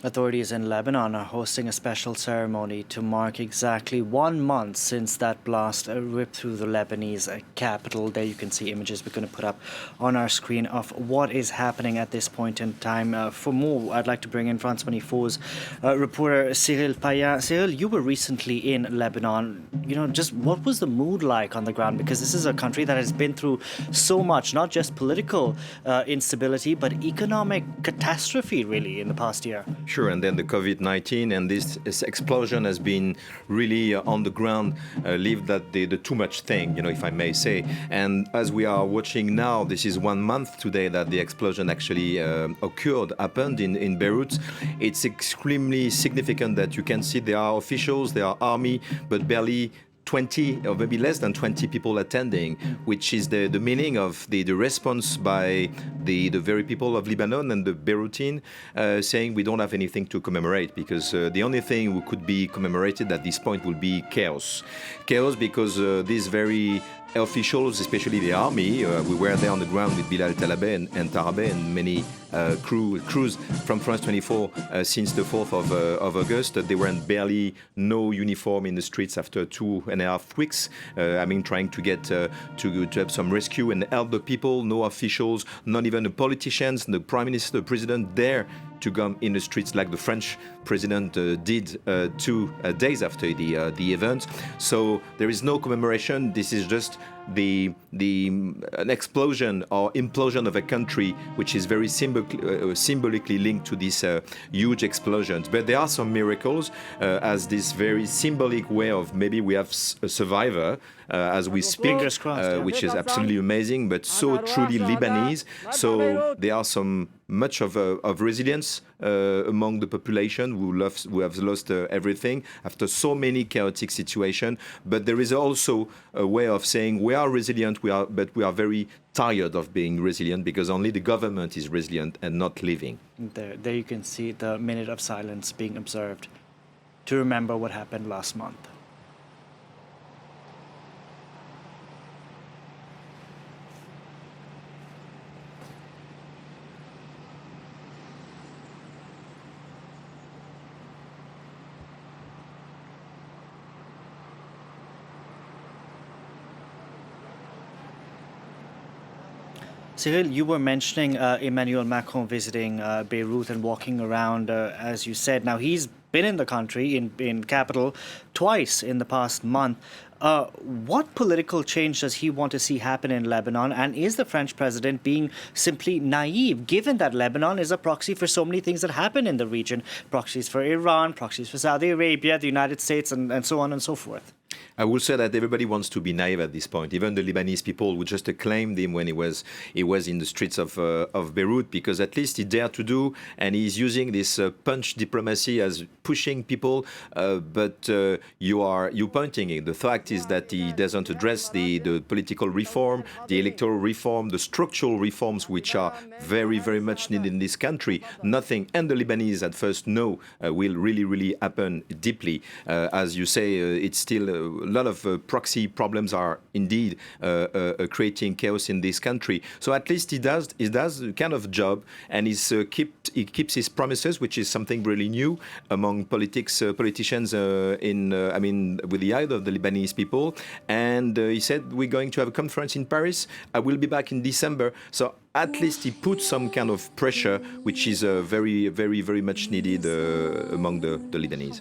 Authorities in Lebanon are hosting a special ceremony to mark exactly 1 month since that blast ripped through the Lebanese capital. There you can see images we're going to put up on our screen of what is happening at this point in time. For more, I'd like to bring in France 24's reporter Cyril Payen. Cyril, you were recently in Lebanon. Just what was the mood like on the ground? Because this is a country that has been through so much, not just political instability, but economic catastrophe, really, in the past year. Sure, and then the COVID-19 and this explosion has been really on the ground, lived that the too much thing, if I may say. And as we are watching now, this is 1 month today that the explosion actually happened in Beirut. It's extremely significant that you can see there are officials, there are army, but barely 20 or maybe less than 20 people attending, which is the meaning of the response by the very people of Lebanon and the Beirutin saying we don't have anything to commemorate because the only thing we could be commemorated at this point will be chaos. Chaos because these very officials, especially the army, we were there on the ground with Bilal Talabeh and Tarabeh and many crews from France 24 since the 4th of August. They were in barely no uniform in the streets after 2.5 weeks. Trying to get to have some rescue and help the people. No officials, not even the politicians, the prime minister, the president there to come in the streets like the French president did 2 days after the event. So there is no commemoration. This is just an explosion or implosion of a country which is very symbolically linked to these huge explosions. But there are some miracles as this very symbolic way of maybe we have a survivor as we speak, which is absolutely amazing, but so truly Lebanese. So there are much of resilience among the population who have lost everything after so many chaotic situations. But there is also a way of saying we are resilient, but we are very tired of being resilient because only the government is resilient and not living. There you can see the minute of silence being observed to remember what happened last month. Cyril, you were mentioning Emmanuel Macron visiting Beirut and walking around, as you said. Now, he's been in the country, in capital, twice in the past month. What political change does he want to see happen in Lebanon? And is the French president being simply naive, given that Lebanon is a proxy for so many things that happen in the region? Proxies for Iran, proxies for Saudi Arabia, the United States, and so on and so forth. I will say that everybody wants to be naive at this point. Even the Lebanese people who just acclaimed him when he was in the streets of Beirut, because at least he dared to do, and he's using this punch diplomacy as pushing people. But you pointing it. The fact is that he doesn't address the political reform, the electoral reform, the structural reforms which are very, very much needed in this country. Nothing, and the Lebanese at first know will really happen deeply. As you say, it's still a lot of proxy problems are indeed creating chaos in this country. So at least he does a kind of job, and he keeps his promises, which is something really new among politicians with the eye of the Lebanese people. And he said we're going to have a conference in Paris. I will be back in December. So at least he put some kind of pressure, which is very, very, very much needed among the Lebanese.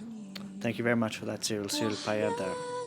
Thank you very much for that, Cyril Payen there.